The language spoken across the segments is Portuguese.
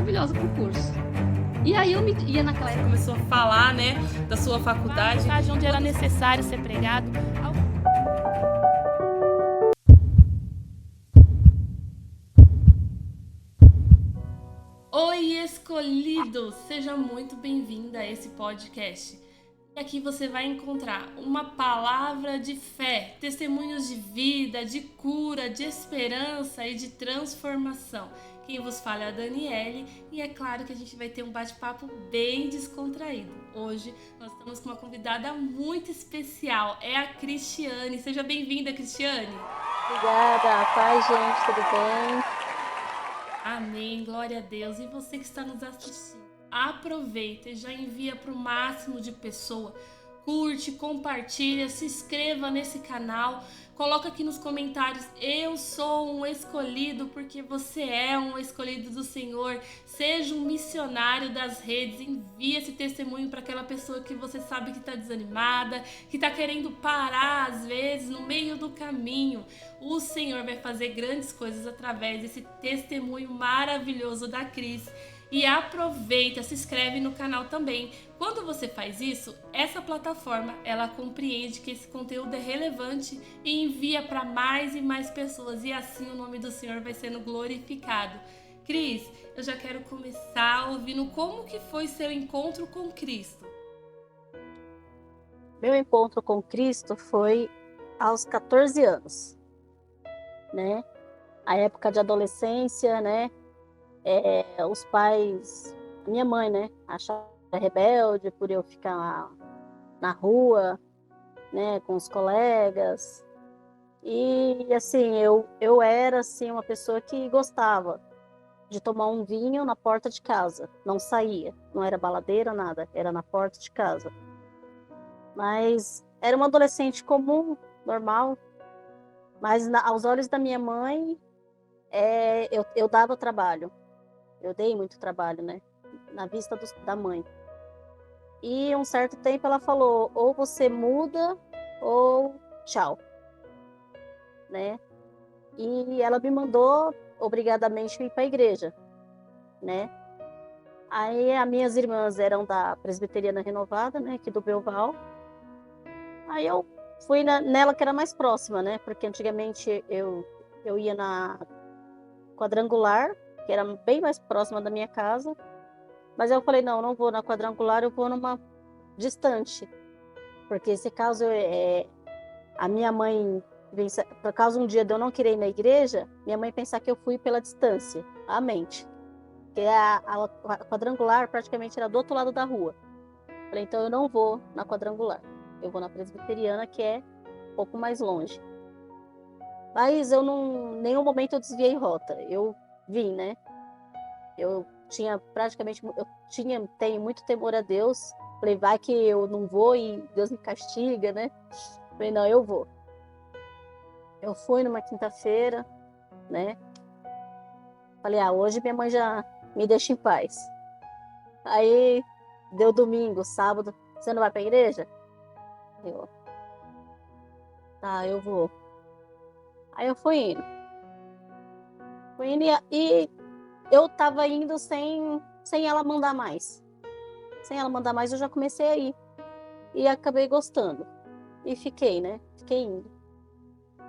maravilhosa pro curso. E aí eu ia naquela época, começou a falar, né, da sua faculdade, onde era necessário ser pregado. Oi, escolhido! Seja muito bem-vinda a esse podcast. E aqui você vai encontrar uma palavra de fé, testemunhos de vida, de cura, de esperança e de transformação. Quem vos fala é a Daniele e é claro que a gente vai ter um bate-papo bem descontraído. Hoje nós estamos com uma convidada muito especial, é a Cristiane. Seja bem-vinda, Cristiane! Obrigada, paz, gente, tudo bem? Amém, glória a Deus. E você que está nos assistindo, aproveita e já envia para o máximo de pessoas. Curte, compartilha, se inscreva nesse canal. Coloca aqui nos comentários, eu sou um escolhido porque você é um escolhido do Senhor. Seja um missionário das redes, envie esse testemunho para aquela pessoa que você sabe que está desanimada, que está querendo parar às vezes no meio do caminho. O Senhor vai fazer grandes coisas através desse testemunho maravilhoso da Cris. E aproveita, se inscreve no canal também. Quando você faz isso, essa plataforma, ela compreende que esse conteúdo é relevante e envia para mais e mais pessoas. E assim o nome do Senhor vai sendo glorificado. Cris, eu já quero começar ouvindo como que foi seu encontro com Cristo. Meu encontro com Cristo foi aos 14 anos, né? A época de adolescência, né? Os pais, minha mãe, né? Achava rebelde por eu ficar na rua, né? Com os colegas. E, assim, eu era, assim, uma pessoa que gostava de tomar um vinho na porta de casa. Não saía, não era baladeira, nada. Era na porta de casa. Mas era uma adolescente comum, normal. Mas aos olhos da minha mãe, eu dava trabalho. Eu dei muito trabalho, né? Na vista da mãe. E um certo tempo ela falou, ou você muda, ou tchau. Né? E ela me mandou, obrigadamente, ir para a igreja. Né? Aí as minhas irmãs eram da Presbiteriana Renovada, né? Aqui do Belval. Aí eu fui nela que era mais próxima, né? Porque antigamente eu ia na Quadrangular, que era bem mais próxima da minha casa. Mas eu falei, não vou na Quadrangular, eu vou numa distante. Porque se caso a minha mãe, por causa um dia de eu não querer ir na igreja, minha mãe pensar que eu fui pela distância, a mente. Porque a Quadrangular praticamente era do outro lado da rua. Falei, então eu não vou na Quadrangular. Eu vou na Presbiteriana, que é um pouco mais longe. Mas eu não, em nenhum momento eu desviei rota. Eu vim, né? Eu tenho muito temor a Deus. Falei, vai que eu não vou e Deus me castiga, né? Falei, não, eu vou. Eu fui numa quinta-feira, né? Falei, hoje minha mãe já me deixa em paz. Aí, deu domingo, sábado, você não vai pra igreja? Tá, eu vou. Aí eu fui indo. E eu tava indo sem ela mandar mais. Sem ela mandar mais, eu já comecei a ir. E acabei gostando. E fiquei, né? Fiquei indo.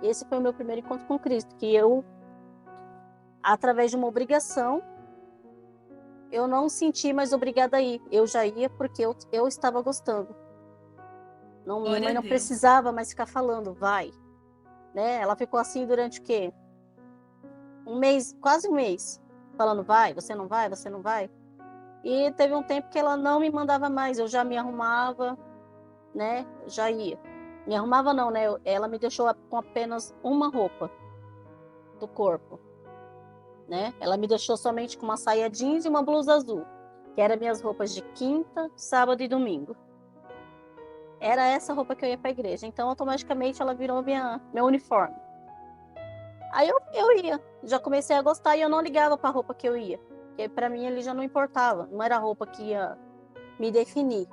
E esse foi o meu primeiro encontro com Cristo, que eu, através de uma obrigação, eu não senti mais obrigada a ir. Eu já ia porque eu estava gostando. Minha mãe não precisava mais ficar falando, vai. Né? Ela ficou assim durante o quê? Um mês, quase um mês. Falando, vai, você não vai, você não vai. E teve um tempo que ela não me mandava mais. Eu já me arrumava, né? Já ia. Me arrumava não, né? Ela me deixou com apenas uma roupa do corpo. Né? Ela me deixou somente com uma saia jeans e uma blusa azul. Que eram minhas roupas de quinta, sábado e domingo. Era essa roupa que eu ia para a igreja. Então, automaticamente, ela virou meu uniforme. Aí eu ia. Já comecei a gostar e eu não ligava para a roupa que eu ia. Porque para mim, ele já não importava. Não era a roupa que ia me definir.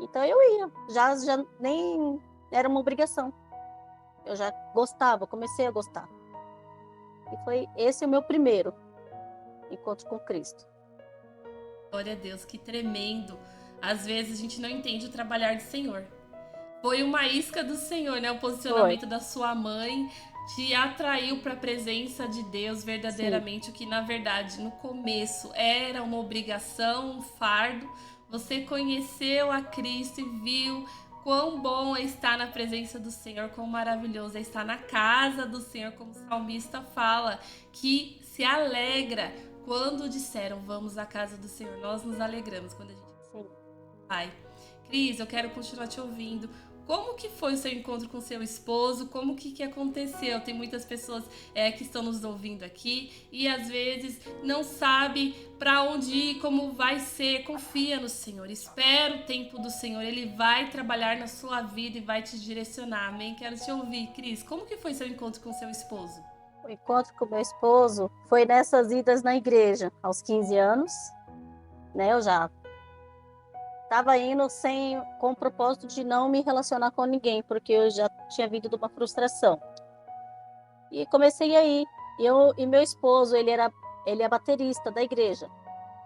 Então, eu ia. Já nem era uma obrigação. Eu já gostava, comecei a gostar. E foi esse o meu primeiro encontro com Cristo. Glória a Deus, que tremendo. Às vezes a gente não entende o trabalhar do Senhor. Foi uma isca do Senhor, né? O posicionamento da sua mãe te atraiu para a presença de Deus verdadeiramente, o que na verdade no começo era uma obrigação, um fardo. Você conheceu a Cristo e viu quão bom é estar na presença do Senhor, quão maravilhoso é estar na casa do Senhor, como o salmista fala, que se alegra quando disseram vamos à casa do Senhor. Nós nos alegramos quando a gente vai. Cris, eu quero continuar te ouvindo. Como que foi o seu encontro com seu esposo? Como que aconteceu? Tem muitas pessoas que estão nos ouvindo aqui e às vezes não sabe para onde ir, como vai ser. Confia no Senhor, espera o tempo do Senhor. Ele vai trabalhar na sua vida e vai te direcionar. Amém? Quero te ouvir, Cris. Como que foi seu encontro com seu esposo? O encontro com meu esposo foi nessas idas na igreja, aos 15 anos, né? Eu já estava indo com o propósito de não me relacionar com ninguém, porque eu já tinha vindo de uma frustração. E comecei a ir. E meu esposo, ele é baterista da igreja.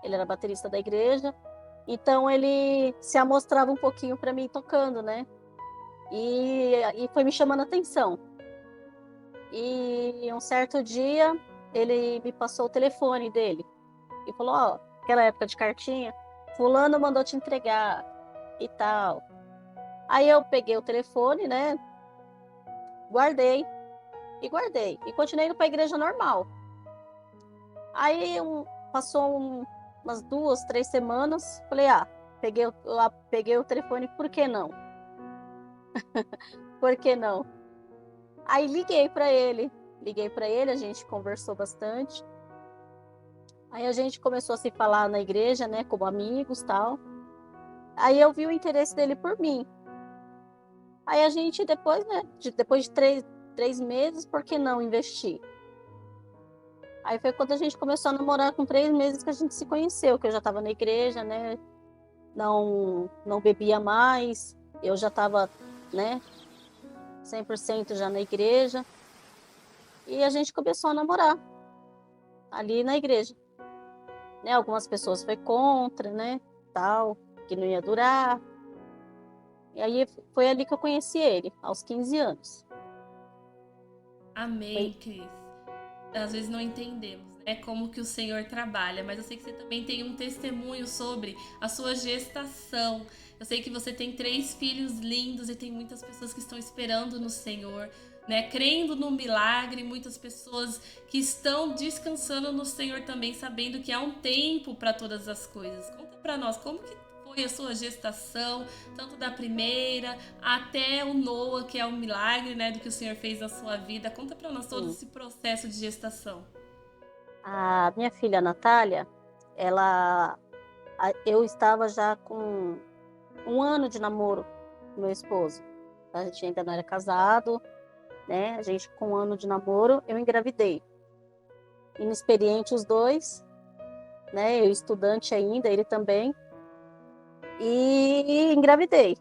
Ele era baterista da igreja, então ele se amostrava um pouquinho para mim tocando, né? E foi me chamando a atenção. E um certo dia, ele me passou o telefone dele e falou, ó, aquela época de cartinha, fulano mandou te entregar e tal. Aí eu peguei o telefone, né? Guardei. E continuei indo para a igreja normal. Aí passou umas 2, 3 semanas. Falei, peguei o telefone, por que não? Por que não? Aí liguei para ele, a gente conversou bastante. Aí a gente começou a se falar na igreja, né, como amigos, tal. Aí eu vi o interesse dele por mim. Aí a gente depois, né, depois de 3 meses, por que não investir? Aí foi quando a gente começou a namorar, com 3 meses que a gente se conheceu, que eu já estava na igreja, né, não bebia mais, eu já estava, né, 100% já na igreja. E a gente começou a namorar ali na igreja. Né, algumas pessoas foi contra, né, tal, que não ia durar. E aí foi ali que eu conheci ele, aos 15 anos. Amém, Cris. Às vezes não entendemos, né, como que o Senhor trabalha, mas eu sei que você também tem um testemunho sobre a sua gestação. Eu sei que você tem 3 filhos lindos e tem muitas pessoas que estão esperando no Senhor, né, crendo no milagre, muitas pessoas que estão descansando no Senhor também, sabendo que há um tempo para todas as coisas. Conta para nós, como que foi a sua gestação, tanto da primeira até o Noah, que é o milagre, né, do que o Senhor fez na sua vida. Conta para nós todo esse processo de gestação. A minha filha Natália, eu estava já com 1 ano de namoro com meu esposo. A gente ainda não era casado, né? A gente com 1 ano de namoro, eu engravidei. Inexperiente os dois, né? Eu estudante ainda, ele também. E engravidei.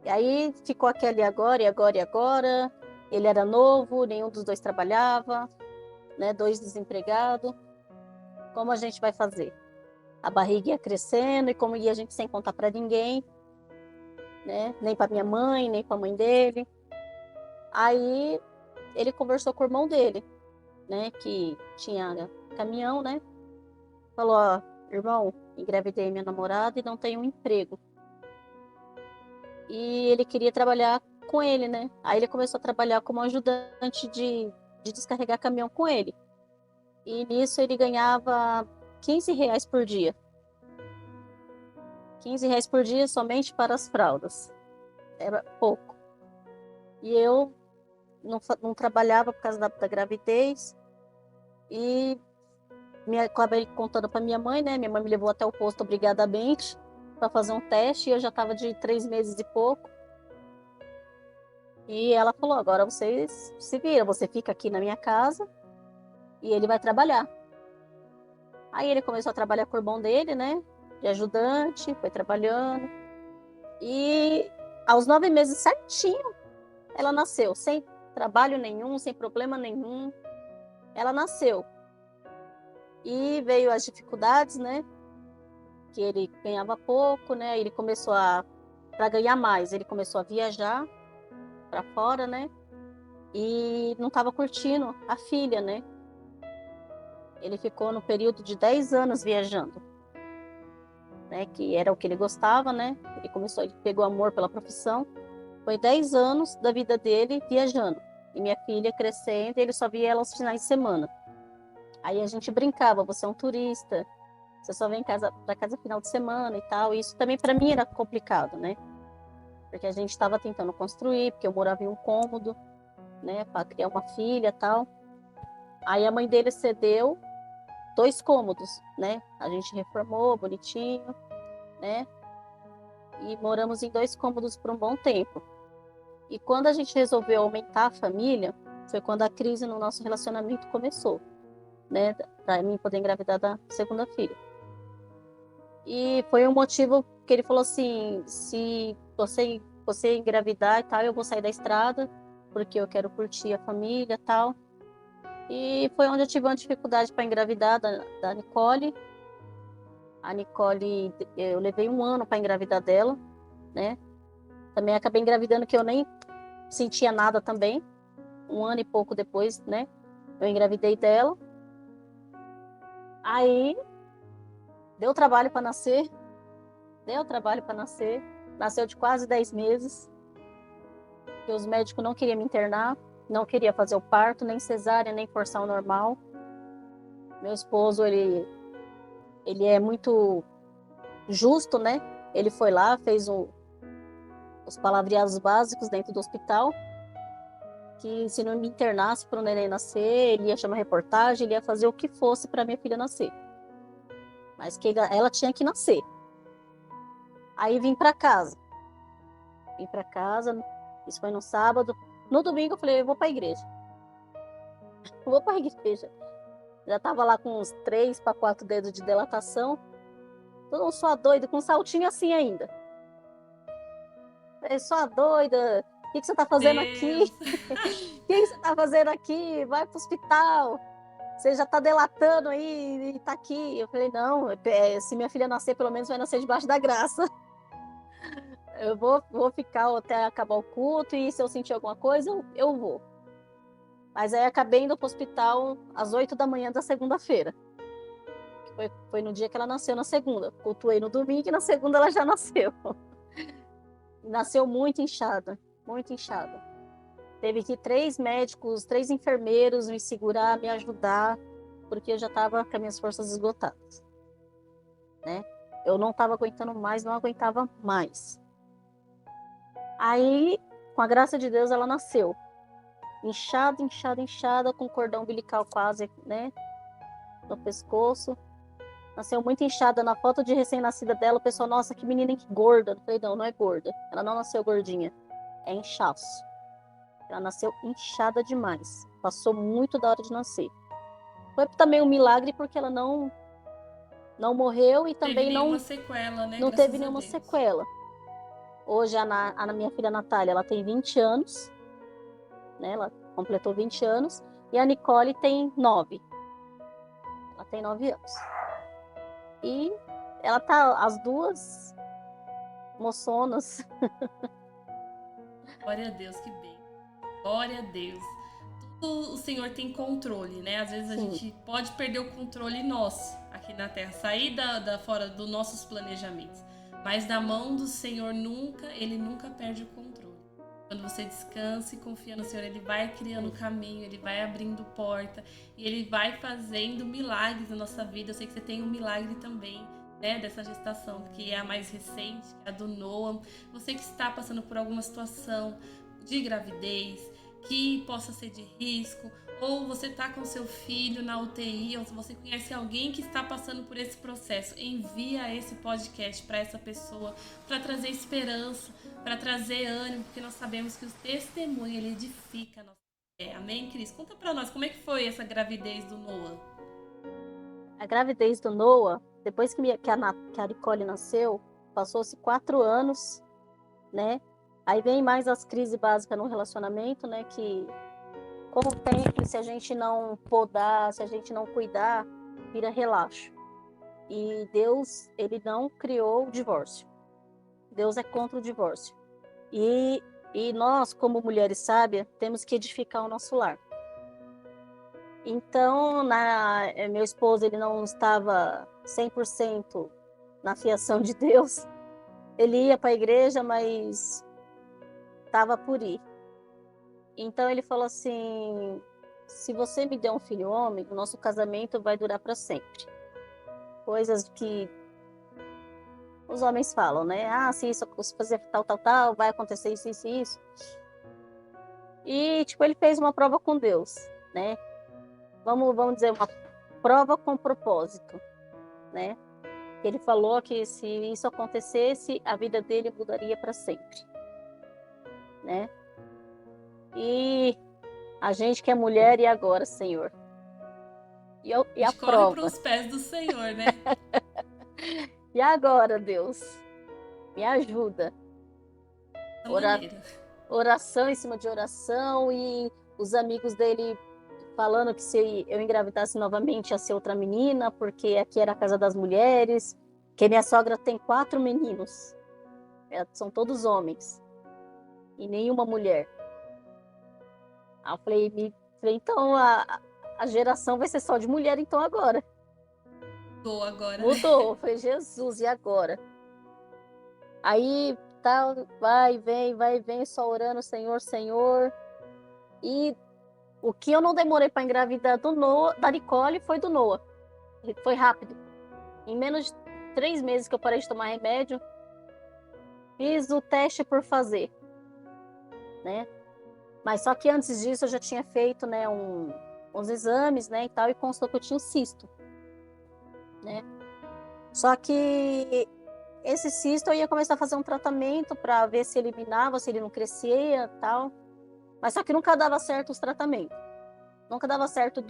E aí ficou aquele agora. Ele era novo, nenhum dos dois trabalhava, né? 2 desempregados. Como a gente vai fazer? A barriga ia crescendo e como ia a gente sem contar para ninguém, né? Nem para minha mãe, nem para a mãe dele. Aí ele conversou com o irmão dele, né? Que tinha caminhão, né? Falou, ó, irmão, engravidei minha namorada e não tenho um emprego. E ele queria trabalhar com ele, né? Aí ele começou a trabalhar como ajudante de descarregar caminhão com ele. E nisso ele ganhava R$ 15 por dia. R$ 15 por dia somente para as fraldas. Era pouco. E eu não trabalhava por causa da gravidez. E acabei contando para minha mãe, né? Minha mãe me levou até o posto obrigadamente para fazer um teste. E eu já estava de 3 meses e pouco. E ela falou, agora vocês se viram. Você fica aqui na minha casa e ele vai trabalhar. Aí ele começou a trabalhar com o irmão dele, né? De ajudante, foi trabalhando. E aos 9 meses certinho, ela nasceu, sem trabalho nenhum, sem problema nenhum. Ela nasceu. E veio as dificuldades, né? Que ele ganhava pouco, né? Ele começou para ganhar mais, ele começou a viajar para fora, né? E não estava curtindo a filha, né? Ele ficou no período de 10 anos viajando, né? Que era o que ele gostava, né? Ele pegou amor pela profissão. Foi 10 anos da vida dele viajando. E minha filha crescendo, ele só via ela aos finais de semana. Aí a gente brincava, você é um turista, você só vem para casa final de semana e tal. E isso também para mim era complicado, né? Porque a gente estava tentando construir, porque eu morava em um cômodo, né, para criar uma filha e tal. Aí a mãe dele cedeu 2 cômodos, né? A gente reformou bonitinho, né? E moramos em 2 cômodos por um bom tempo. E quando a gente resolveu aumentar a família, foi quando a crise no nosso relacionamento começou, né? Para mim poder engravidar da segunda filha. E foi um motivo que ele falou assim: se você engravidar e tal, eu vou sair da estrada, porque eu quero curtir a família e tal. E foi onde eu tive uma dificuldade para engravidar da Nicole. A Nicole, eu levei 1 ano para engravidar dela, né? Também acabei engravidando que eu nem sentia nada também. 1 ano e pouco depois, né? Eu engravidei dela. Aí, deu trabalho para nascer. Nasceu de quase 10 meses. Porque os médicos não queriam me internar, não queriam fazer o parto, nem cesárea, nem forçar o normal. Meu esposo, ele é muito justo, né? Ele foi lá, fez os palavreados básicos dentro do hospital, que se não me internasse para o neném nascer, ele ia chamar reportagem, ele ia fazer o que fosse para minha filha nascer. Mas que ela tinha que nascer. Aí vim para casa. Isso foi no sábado. No domingo eu falei, eu vou para a igreja. Já estava lá com uns 3 para 4 dedos de dilatação. Todo mundo só doido, com um saltinho assim ainda. Só doida, o que você está fazendo aqui? O que você está fazendo aqui? Vai para o hospital. Você já está delatando aí e está aqui. Eu falei, não, se minha filha nascer, pelo menos vai nascer debaixo da graça. Eu vou ficar até acabar o culto e se eu sentir alguma coisa, eu vou. Mas aí acabei indo para o hospital às 8 da manhã da segunda-feira. Foi no dia que ela nasceu, na segunda. Cultuei no domingo e na segunda ela já nasceu. Nasceu muito inchada, muito inchada. Teve que 3 médicos, 3 enfermeiros me segurar, me ajudar, porque eu já estava com as minhas forças esgotadas, né? Eu não estava aguentando mais, não aguentava mais. Aí, com a graça de Deus, ela nasceu. Inchada, com cordão umbilical quase, né, no pescoço. Nasceu muito inchada. Na foto de recém-nascida dela, o pessoal, nossa, que menina gorda. Eu falei, não é gorda. Ela não nasceu gordinha. É inchaço. Ela nasceu inchada demais. Passou muito da hora de nascer. Foi também um milagre, porque ela não morreu e também não sequela, né? Não teve nenhuma sequela. Hoje, a minha filha Natália, ela tem 20 anos. Né? Ela completou 20 anos. E a Nicole tem 9. Ela tem 9 anos. E ela tá, as duas, moçonas. Glória a Deus, que bem. Glória a Deus. Tudo o Senhor tem controle, né? Às vezes a gente pode perder o controle nosso aqui na Terra, sair fora dos nossos planejamentos. Mas na mão do Senhor Ele nunca perde o controle. Quando você descansa e confia no Senhor, Ele vai criando caminho, Ele vai abrindo porta e Ele vai fazendo milagres na nossa vida. Eu sei que você tem um milagre também, né, dessa gestação, que é a mais recente, que é a do Noah. Você que está passando por alguma situação de gravidez, que possa ser de risco, ou você está com seu filho na UTI, ou se você conhece alguém que está passando por esse processo, envia esse podcast para essa pessoa, para trazer esperança, para trazer ânimo, porque nós sabemos que o testemunho, ele edifica a nossa fé. Amém, Cris? Conta para nós, como é que foi essa gravidez do Noah? A gravidez do Noah, depois que a Nicole nasceu, passou-se 4 anos, né? Aí vem mais as crises básicas no relacionamento, né? Que com o tempo, se a gente não podar, se a gente não cuidar, vira relaxo. E Deus, ele não criou o divórcio. Deus é contra o divórcio. E nós, como mulheres sábias, temos que edificar o nosso lar. Então, meu esposo, ele não estava 100% na fiação de Deus. Ele ia para a igreja, mas estava por ir. Então, ele falou assim, se você me der um filho homem, o nosso casamento vai durar para sempre. Coisas que os homens falam, né? Ah, se isso se fazer tal, vai acontecer isso, isso e isso. E, tipo, ele fez uma prova com Deus, né? Vamos dizer, uma prova com propósito, né? Ele falou que se isso acontecesse, a vida dele mudaria para sempre, né? E a gente que é mulher, e agora, Senhor? E a prova? Corre para os pés do Senhor, né? E agora, Deus? Me ajuda. Oração em cima de oração, e os amigos dele falando que se eu engravidasse novamente ia ser outra menina, porque aqui era a casa das mulheres, que minha sogra tem 4 meninos, são todos homens, e nenhuma mulher. Aí eu falei, então a geração vai ser só de mulher, então agora. Mudou agora. Mudou, eu falei, Jesus, e agora? Aí, tal, vai, vem, só orando, Senhor, Senhor, e o que eu não demorei para engravidar da Nicole foi do Noah. Foi rápido. Em menos de 3 meses que eu parei de tomar remédio, fiz o teste por fazer, né? Mas só que antes disso eu já tinha feito, né, uns exames, né, e tal, e constou que eu tinha um cisto, né? Só que esse cisto eu ia começar a fazer um tratamento para ver se eliminava, se ele não crescia, tal. Mas só que nunca dava certo os tratamentos. Nunca dava certo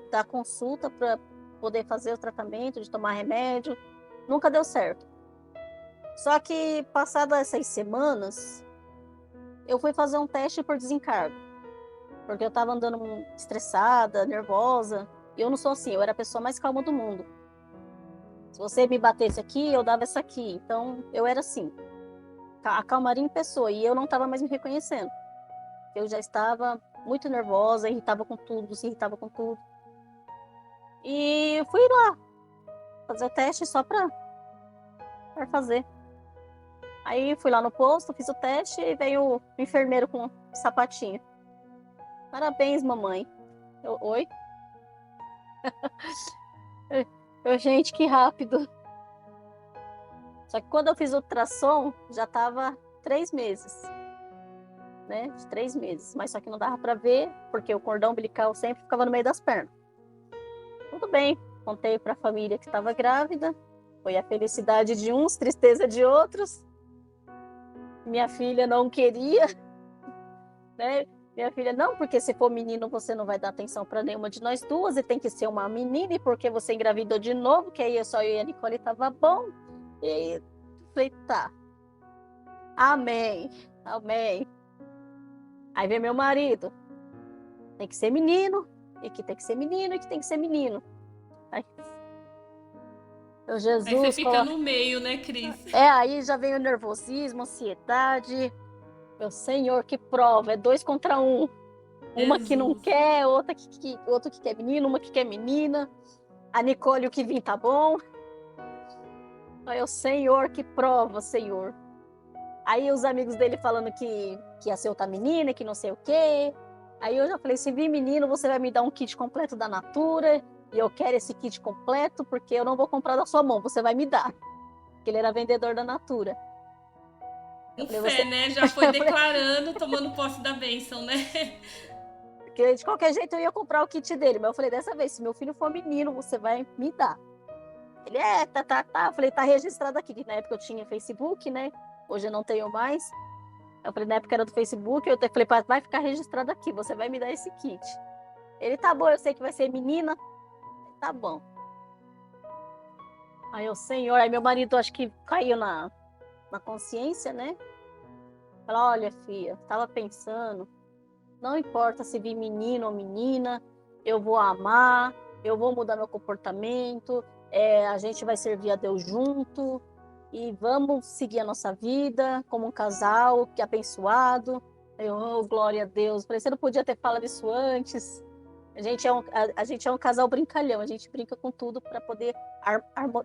da consulta para poder fazer o tratamento, de tomar remédio. Nunca deu certo. Só que, passadas essas semanas, eu fui fazer um teste por desencargo. Porque eu estava andando estressada, nervosa. E eu não sou assim, eu era a pessoa mais calma do mundo. Se você me batesse aqui, eu dava essa aqui. Então, eu era assim. A calmaria em pessoa. E eu não estava mais me reconhecendo. Eu já estava muito nervosa, irritava com tudo, se irritava com tudo. E fui lá fazer o teste só para fazer. Aí fui lá no posto, fiz o teste e veio o enfermeiro com um sapatinho. Parabéns, mamãe. Oi? Gente, que rápido. Só que quando eu fiz o ultrassom, já estava 3 meses. Né, de 3 meses, mas só que não dava para ver, porque o cordão umbilical sempre ficava no meio das pernas. Tudo bem, contei para a família que estava grávida, foi a felicidade de uns, tristeza de outros. Minha filha não queria, né? Minha filha, não, porque se for menino você não vai dar atenção para nenhuma de nós duas, e tem que ser uma menina, e porque você engravidou de novo, que aí só eu e a Nicole estava bom. E falei, tá, amém, amém. Aí vem meu marido, tem que ser menino, e que tem que ser menino, e que tem que ser menino. Aí, meu Jesus. Aí você fica no meio, né, Cris? Aí já vem o nervosismo, ansiedade. Meu Senhor, que prova, é 2 contra 1. Uma que não quer, outro que quer menino, uma que quer menina. A Nicole, o que vim tá bom. Aí o Senhor, que prova, Senhor. Aí os amigos dele falando que ia ser outra menina, que não sei o quê. Aí eu já falei, se vir menino, você vai me dar um kit completo da Natura. E eu quero esse kit completo, porque eu não vou comprar da sua mão, você vai me dar. Porque ele era vendedor da Natura. Com fé, né? Já foi declarando, tomando posse da bênção, né? Porque de qualquer jeito eu ia comprar o kit dele. Mas eu falei, dessa vez, se meu filho for menino, você vai me dar. Ele, tá. Eu falei, tá registrado aqui. Na época eu tinha Facebook, né? Hoje eu não tenho mais. Eu falei, na época era do Facebook, eu falei, vai ficar registrado aqui, você vai me dar esse kit. Ele, tá bom, eu sei que vai ser menina. Tá bom. Aí o Senhor, aí meu marido acho que caiu na consciência, né? Falou, olha, filha, tava pensando, não importa se vir menino ou menina, eu vou amar, eu vou mudar meu comportamento, a gente vai servir a Deus junto e vamos seguir a nossa vida como um casal que é abençoado. Eu, oh, glória a Deus. Falei, você não podia ter falado isso antes. A gente é um casal brincalhão, a gente brinca com tudo para poder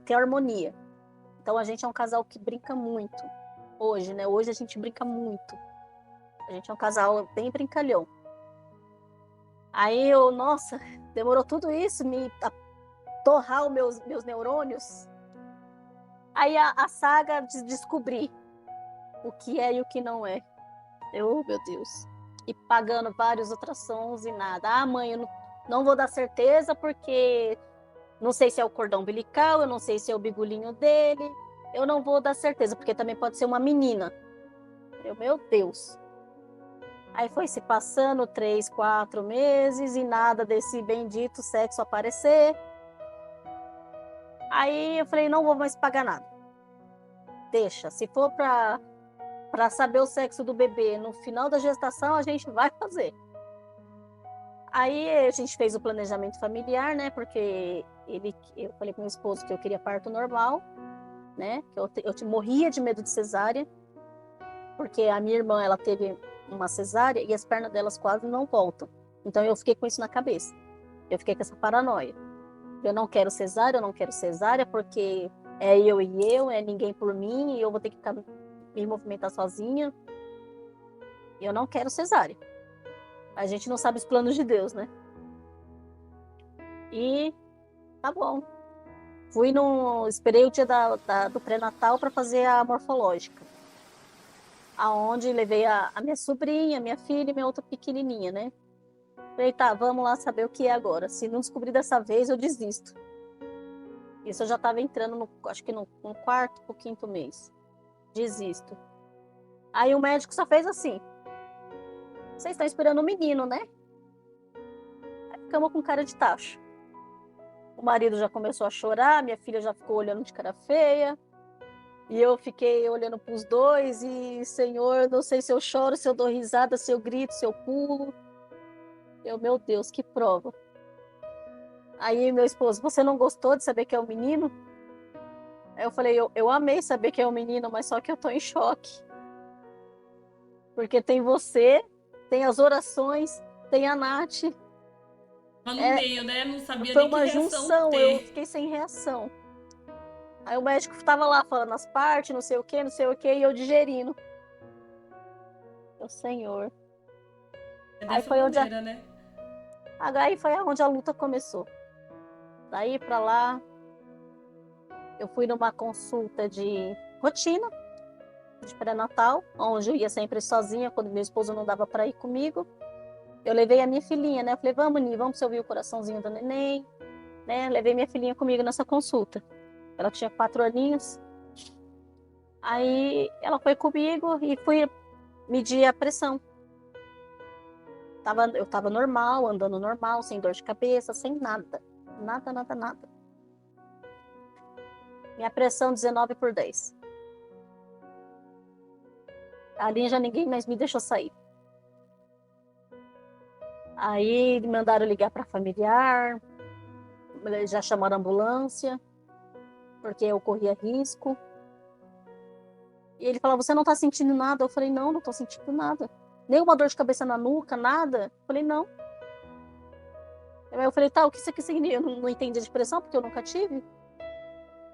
ter harmonia. Então a gente é um casal que brinca muito hoje, né? Hoje a gente brinca muito. A gente é um casal bem brincalhão. Aí eu, nossa, demorou tudo isso, a torrar os meus neurônios. Aí a saga de descobrir o que é e o que não é. Eu, meu Deus. E pagando vários ultrassons e nada. Ah, mãe, eu não vou dar certeza porque não sei se é o cordão umbilical, eu não sei se é o bigulinho dele. Eu não vou dar certeza, porque também pode ser uma menina. Eu, meu Deus. Aí foi se passando 3, 4 meses e nada desse bendito sexo aparecer. Aí eu falei, não vou mais pagar nada. Deixa, se for para saber o sexo do bebê no final da gestação, a gente vai fazer. Aí a gente fez o planejamento familiar, né? Porque eu falei com meu esposo que eu queria parto normal, né? Que eu morria de medo de cesárea, porque a minha irmã, ela teve uma cesárea e as pernas delas quase não voltam. Então eu fiquei com isso na cabeça. Eu fiquei com essa paranoia. Eu não quero cesárea, porque é eu e eu, é ninguém por mim, e eu vou ter que me movimentar sozinha. Eu não quero cesárea. A gente não sabe os planos de Deus, né? E tá bom. Esperei o dia do pré-natal para fazer a morfológica. Aonde levei a minha sobrinha, minha filha e minha outra pequenininha, né? Falei, tá, vamos lá saber o que é agora. Se não descobrir dessa vez, eu desisto. Isso eu já estava entrando, acho que no 4º ou 5º mês. Desisto. Aí o médico só fez assim. Vocês estão esperando um menino, né? Aí ficamos com cara de tacho. O marido já começou a chorar, minha filha já ficou olhando de cara feia. E eu fiquei olhando para os dois e, Senhor, não sei se eu choro, se eu dou risada, se eu grito, se eu pulo. Meu Deus, que prova. Aí meu esposo, você não gostou de saber que é um menino? Aí eu falei, eu amei saber que é um menino, mas só que eu tô em choque. Porque tem você, tem as orações, tem a Nath. Mas no meio, né? Não sabia Foi nem que uma reação junção, eu ter. fiquei sem reação. Aí o médico estava lá falando as partes, não sei o que, e eu digerindo. Meu Senhor. É Aí dessa foi maneira, né? Aí foi onde a luta começou. Daí para lá, eu fui numa consulta de rotina, de pré-natal, onde eu ia sempre sozinha, quando meu esposo não dava para ir comigo. Eu levei a minha filhinha, né? Eu falei, vamos, Ni, vamos ouvir o coraçãozinho do neném, né? Levei minha filhinha comigo nessa consulta. Ela tinha 4 aninhos. Aí ela foi comigo e fui medir a pressão. Eu tava normal, andando normal, sem dor de cabeça, sem nada. Nada, nada, nada. Minha pressão 19/10. Ali já ninguém mais me deixou sair. Aí mandaram ligar para familiar, já chamaram a ambulância, porque eu corria risco. E ele falou, você não tá sentindo nada? Eu falei, não tô sentindo nada. Nenhuma dor de cabeça na nuca, nada. Eu falei, não. Aí eu falei, tá, o que isso aqui significa? Eu não entendi de pressão, porque eu nunca tive.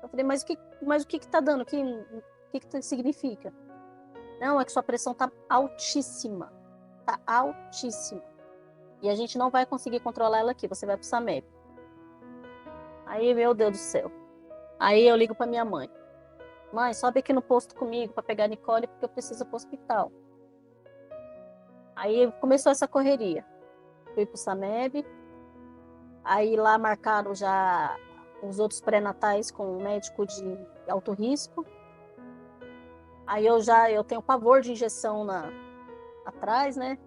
Eu falei, mas o que tá dando? O que significa? Não, é que sua pressão tá altíssima. Tá altíssima. E a gente não vai conseguir controlar ela aqui, você vai pro SAMEB. Aí, meu Deus do céu. Aí eu ligo pra minha mãe. Mãe, sobe aqui no posto comigo para pegar a Nicole, porque eu preciso ir pro hospital. Aí começou essa correria. Fui pro SAMEB. Aí lá marcaram já os outros pré-natais com o médico de alto risco. Aí eu tenho pavor de injeção atrás, né?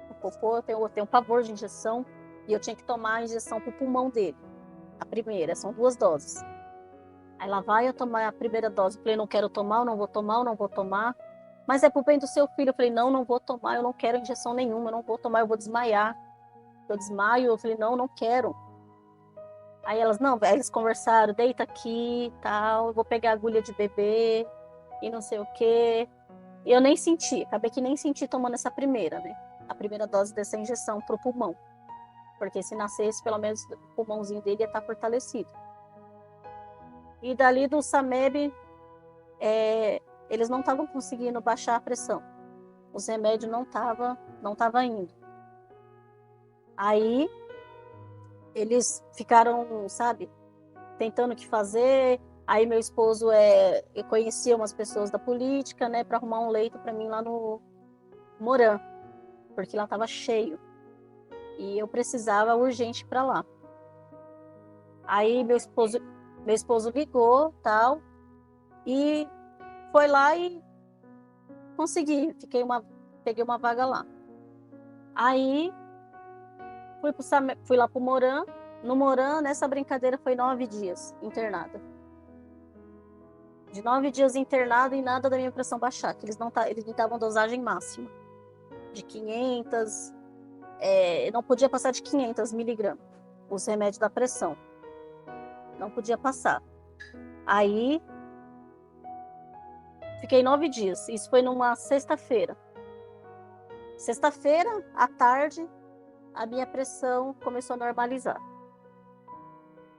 O popô, eu tenho pavor de injeção. E eu tinha que tomar a injeção pro pulmão dele. A primeira, são 2 doses. Aí lá vai eu tomar a primeira dose. Eu falei, não quero tomar, eu não vou tomar. Mas é pro bem do seu filho. Eu falei, não vou tomar, eu não quero injeção nenhuma, eu não vou tomar, eu vou desmaiar. Eu desmaio, eu falei, não quero. Aí elas, não, aí eles conversaram, deita aqui e tal, eu vou pegar a agulha de bebê e não sei o quê. E eu nem senti, acabei que nem senti tomando essa primeira, né? A primeira dose dessa injeção pro pulmão. Porque se nascesse, pelo menos o pulmãozinho dele ia estar fortalecido. E dali do Sameb, eles não estavam conseguindo baixar a pressão. Os remédios não tava indo. Aí eles ficaram, sabe, tentando o que fazer. Aí meu esposo eu conhecia umas pessoas da política, né, para arrumar um leito para mim lá no Morã, porque lá tava cheio. E eu precisava urgente para lá. Aí meu esposo ligou, tal, e foi lá e consegui, peguei uma vaga lá. Aí fui lá pro Morã. No Morã, nessa brincadeira, foi 9 dias internada. De 9 dias internada e nada da minha pressão baixar, que eles me davam dosagem máxima de 500, não podia passar de 500 miligramas, os remédios da pressão. Não podia passar. Aí, fiquei 9 dias. Isso foi numa sexta-feira. Sexta-feira, à tarde, a minha pressão começou a normalizar.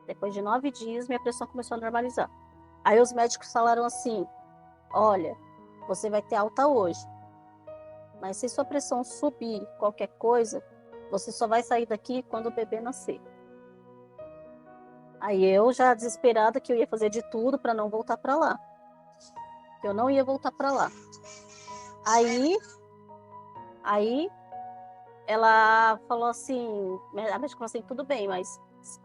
Depois de 9 dias, minha pressão começou a normalizar. Aí os médicos falaram assim, olha, você vai ter alta hoje, mas se sua pressão subir qualquer coisa, você só vai sair daqui quando o bebê nascer. Aí eu já desesperada que eu ia fazer de tudo para não voltar para lá. Eu não ia voltar para lá. Aí ela falou assim, a médica falou assim, tudo bem, mas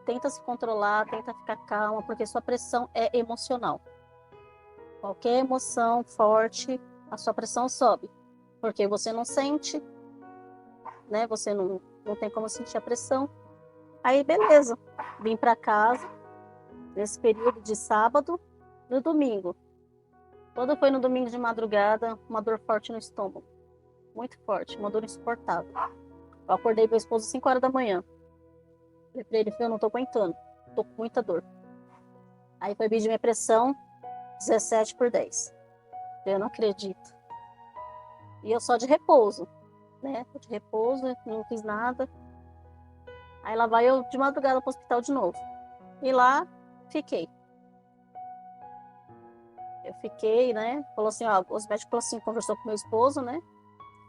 tenta se controlar, tenta ficar calma, porque sua pressão é emocional. Qualquer emoção forte, a sua pressão sobe, porque você não sente, né? Você não tem como sentir a pressão. Aí, beleza, vim para casa nesse período de sábado, no domingo. Quando foi no domingo de madrugada, uma dor forte no estômago, muito forte, uma dor insuportável. Eu acordei meu esposo às 5 horas da manhã. Falei pra ele, eu não tô aguentando, tô com muita dor. Aí foi medir minha pressão, 17/10. Eu não acredito. E eu só de repouso, né? De repouso, não fiz nada. Aí lá vai eu de madrugada pro hospital de novo. E lá, fiquei. Eu fiquei, né? Falou assim, ó, os médicos falaram assim, conversou com meu esposo, né?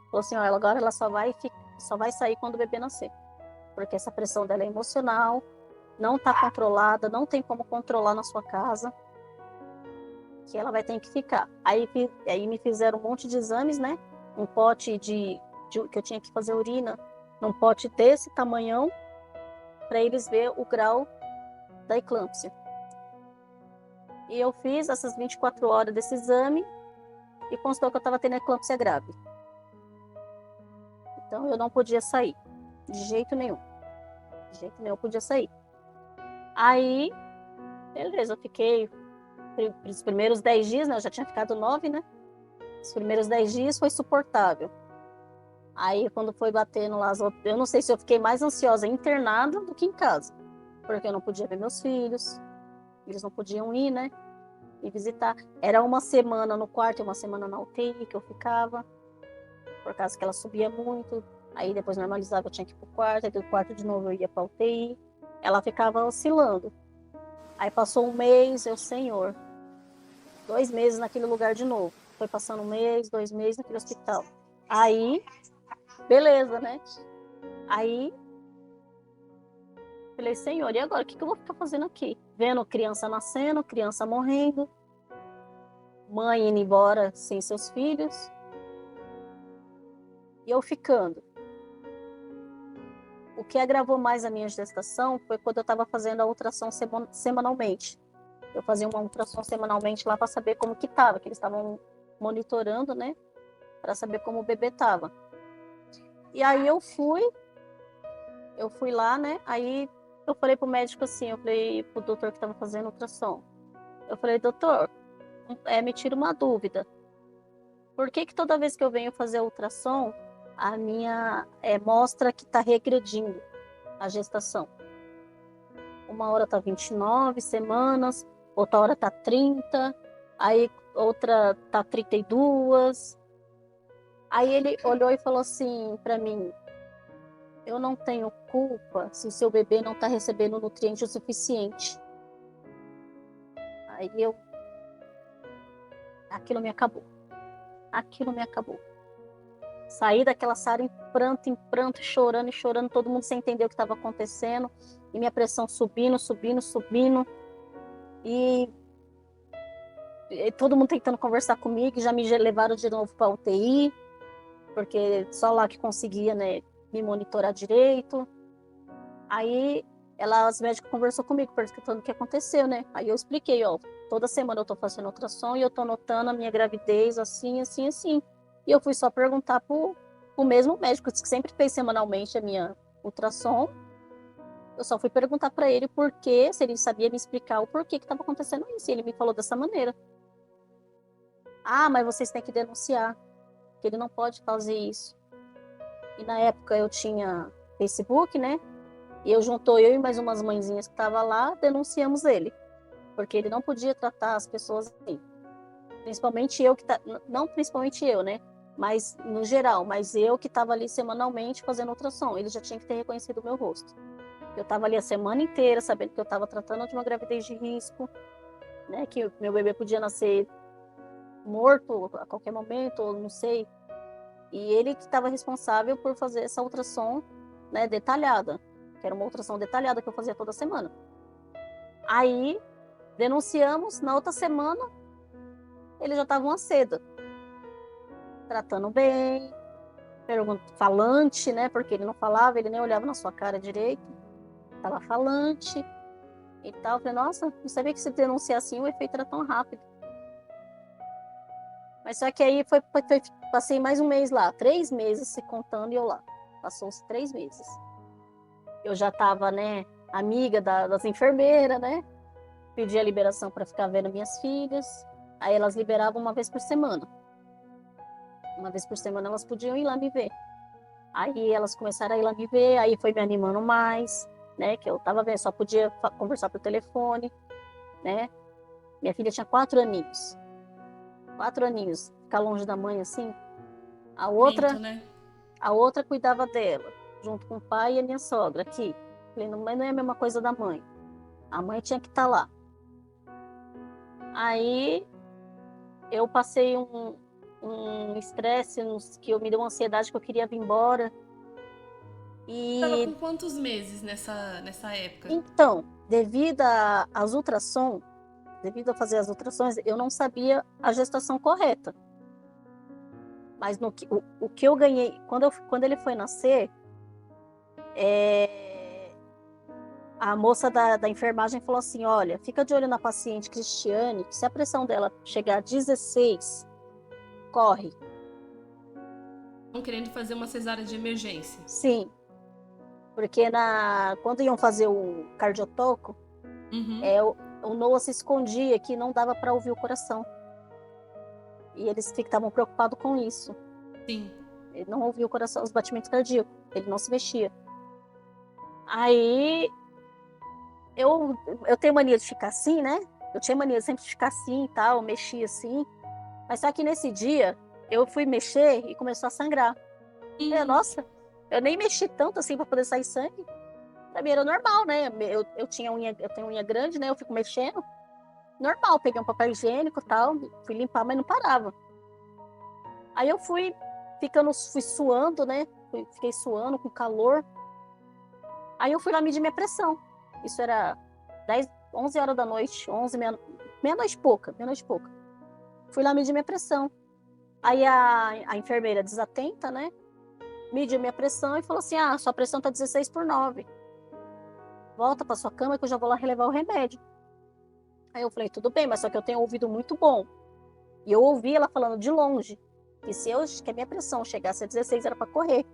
Falou assim, ó, agora ela só vai sair quando o bebê nascer. Porque essa pressão dela é emocional, não tá controlada, não tem como controlar na sua casa, que ela vai ter que ficar. Aí me fizeram um monte de exames, né? Um pote que eu tinha que fazer urina, num pote desse tamanhão, para eles ver o grau da eclâmpsia. E eu fiz essas 24 horas desse exame e constou que eu estava tendo eclâmpsia grave. Então eu não podia sair, de jeito nenhum. De jeito nenhum eu podia sair. Aí, beleza, eu fiquei os primeiros 10 dias, né? Eu já tinha ficado 9, né? Os primeiros 10 dias foi suportável. Aí, quando foi batendo lá, eu não sei se eu fiquei mais ansiosa internada do que em casa. Porque eu não podia ver meus filhos, eles não podiam ir, né? Me visitar. Era uma semana no quarto e uma semana na UTI que eu ficava, por causa que ela subia muito. Aí depois normalizava, eu tinha que ir pro quarto, aí do quarto de novo eu ia pra UTI. Ela ficava oscilando. Aí passou um mês, Senhor, 2 meses naquele lugar de novo. Foi passando 1 mês, 2 meses naquele hospital. Aí, beleza, né? Aí, falei, Senhor, e agora? O que eu vou ficar fazendo aqui? Vendo criança nascendo, criança morrendo, mãe indo embora sem seus filhos, e eu ficando. O que agravou mais a minha gestação foi quando eu estava fazendo a ultrassom semanalmente. Eu fazia uma ultrassom semanalmente lá para saber como que estava, que eles estavam monitorando, né? Para saber como o bebê estava. E aí eu fui lá, né? Aí eu falei pro médico assim, eu falei pro doutor que estava fazendo ultrassom. Eu falei, doutor, me tira uma dúvida. Por que toda vez que eu venho fazer ultrassom, a minha mostra que está regredindo a gestação? uma hora tá 29 semanas, outra hora tá 30, aí outra tá 32. Aí ele olhou e falou assim para mim: eu não tenho culpa se o seu bebê não tá recebendo nutriente o suficiente. Aí aquilo me acabou. Aquilo me acabou. Saí daquela sala em pranto, chorando e chorando, todo mundo sem entender o que estava acontecendo, e minha pressão subindo, subindo, subindo, e todo mundo tentando conversar comigo, já me levaram de novo para UTI, porque só lá que conseguia, né, me monitorar direito. Aí as médicas conversou comigo, perguntando o que aconteceu, né? Aí eu expliquei, ó, toda semana eu tô fazendo ultrassom e eu tô notando a minha gravidez assim, assim, assim. E eu fui só perguntar pro mesmo médico, que sempre fez semanalmente a minha ultrassom. Eu só fui perguntar para ele por quê, se ele sabia me explicar o porquê que estava acontecendo isso. E ele me falou dessa maneira. Ah, mas vocês têm que denunciar, que ele não pode fazer isso. E na época eu tinha Facebook, né? E juntou eu e mais umas mãezinhas que estavam lá, denunciamos ele. Porque ele não podia tratar as pessoas assim. Principalmente eu não principalmente eu, né? Mas no geral, mas eu que estava ali semanalmente fazendo ultrassom. Ele já tinha que ter reconhecido o meu rosto. Eu estava ali a semana inteira sabendo que eu estava tratando de uma gravidez de risco, né? Que o meu bebê podia nascer morto a qualquer momento, ou não sei. E ele que estava responsável por fazer essa ultrassom, né, detalhada. Que era uma ultrassom detalhada que eu fazia toda semana. Aí, denunciamos, na outra semana, ele já estava uma seda. Tratando bem, falante, né? Porque ele não falava, ele nem olhava na sua cara direito. Estava falante e tal. Eu falei, nossa, não sabia que se denunciar assim o efeito era tão rápido. Mas só que aí passei mais um mês lá, 3 meses se contando e eu lá. Passou-se 3 meses. Eu já estava, né, amiga das enfermeiras, né? Pedi a liberação para ficar vendo minhas filhas. Aí elas liberavam uma vez por semana. Uma vez por semana elas podiam ir lá me ver. Aí elas começaram a ir lá me ver, aí foi me animando mais, né? Que eu tava vendo, só podia conversar por telefone, né? Minha filha tinha 4 aninhos. 4 aninhos, ficar longe da mãe assim. A outra, Muito, né? a outra cuidava dela, junto com o pai e a minha sogra aqui. Falei, não, mas não é a mesma coisa da mãe. A mãe tinha que estar lá. Aí eu passei um estresse que eu me deu uma ansiedade que eu queria vir embora. Tava E com quantos meses nessa época? então, devido a fazer as ultrassons, eu não sabia a gestação correta. Mas o que eu ganhei, quando ele foi nascer, a moça da enfermagem falou assim, olha, fica de olho na paciente Cristiane, que se a pressão dela chegar a 16, corre. Estão querendo fazer uma cesárea de emergência. Sim, porque quando iam fazer o cardiotoco, Uhum. o Noah se escondia que não dava para ouvir o coração. E eles estavam preocupados com isso. Sim. Ele não ouvia o coração, os batimentos cardíacos, ele não se mexia. Aí eu tenho mania de ficar assim, né? Eu tinha mania sempre de ficar assim e tal, mexia assim. Mas só que nesse dia eu fui mexer e começou a sangrar. Nossa, eu nem mexi tanto assim para poder sair sangue. Pra mim era normal, né? Eu tenho unha grande, né? Eu fico mexendo. Normal, peguei um papel higiênico e tal, fui limpar, mas não parava. Aí eu fui suando, né? Fiquei suando com calor. Aí eu fui lá medir minha pressão. Isso era 11 horas da noite, meia-noite e pouca. Fui lá medir minha pressão. Aí a enfermeira desatenta, né? Mediu minha pressão e falou assim, sua pressão tá 16/9. Volta pra sua cama que eu já vou lá relevar o remédio. Aí eu falei, tudo bem, mas só que eu tenho um ouvido muito bom. E eu ouvi ela falando de longe, que a minha pressão chegasse a 16 era para correr.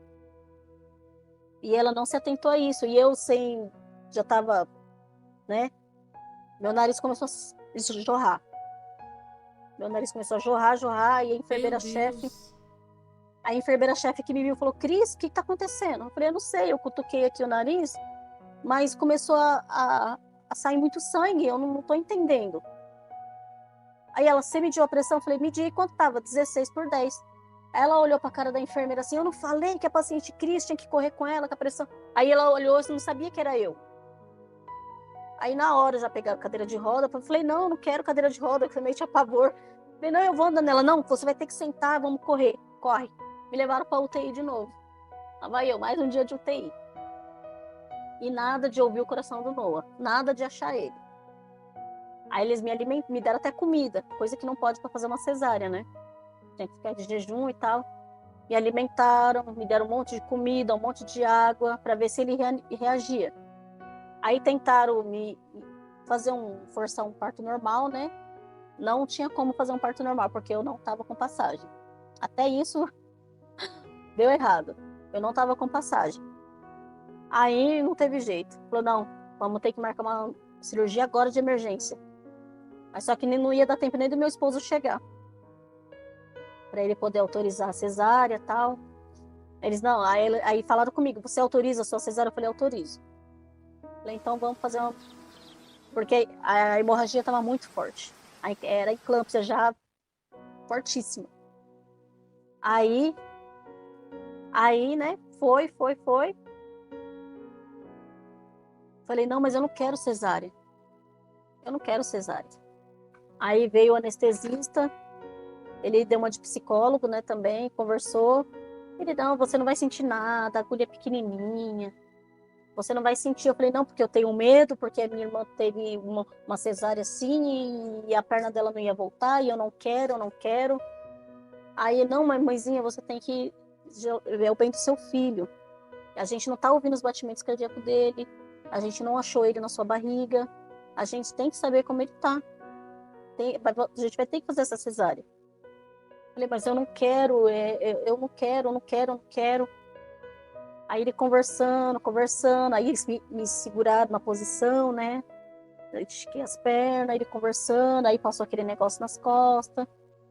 E ela não se atentou a isso. E eu já tava, né? Meu nariz começou a jorrar. Meu nariz começou a jorrar, e a enfermeira-chefe que me viu falou, Cris, o que tá acontecendo? Eu falei, eu não sei, eu cutuquei aqui o nariz, mas começou a sair muito sangue, eu não tô entendendo. Aí ela, você mediu a pressão? Eu falei, medi, quanto tava? 16/10. Aí ela olhou pra cara da enfermeira assim, eu não falei que a paciente Cris tinha que correr com ela, com a pressão. Aí ela olhou e não sabia que era eu. Aí na hora já peguei a cadeira de roda, eu falei, não, eu não quero cadeira de roda, que eu meio tinha pavor. Eu falei, não, eu vou andando nela. Não, você vai ter que sentar, vamos correr. Corre. Me levaram pra UTI de novo. Lá vai eu, mais um dia de UTI. E nada de ouvir o coração do Noah, nada de achar ele. Aí eles me deram até comida, coisa que não pode para fazer uma cesárea, né? Tem que ficar de jejum e tal. Me alimentaram, me deram um monte de comida, um monte de água, para ver se ele reagia. Aí tentaram me forçar um parto normal, né? Não tinha como fazer um parto normal, porque eu não estava com passagem. Até isso deu errado. Eu não estava com passagem. Aí não teve jeito. Falou, não, vamos ter que marcar uma cirurgia agora de emergência. Mas só que não ia dar tempo nem do meu esposo chegar. Para ele poder autorizar a cesárea e tal. Eles, não, aí falaram comigo, você autoriza a sua cesárea? Eu falei, autorizo. Falei, então vamos fazer uma... Porque a hemorragia estava muito forte. Aí era eclâmpsia já fortíssima. Aí, né, foi. Falei, não, mas eu não quero cesárea. Eu não quero cesárea. Aí veio o anestesista, ele deu uma de psicólogo, né, também, conversou. Ele, não, você não vai sentir nada, a agulha é pequenininha. Você não vai sentir. Eu falei, não, porque eu tenho medo, porque a minha irmã teve uma cesárea assim e a perna dela não ia voltar e eu não quero. Aí, não, mas mãezinha, você tem que ver o bem do seu filho. A gente não tá ouvindo os batimentos cardíacos dele, a gente não achou ele na sua barriga, a gente tem que saber como ele tá. A gente vai ter que fazer essa cesárea. Eu falei, mas eu não quero, eu não quero. Aí ele conversando, aí eles me seguraram na posição, né? Eu estiquei as pernas, ele conversando, aí passou aquele negócio nas costas.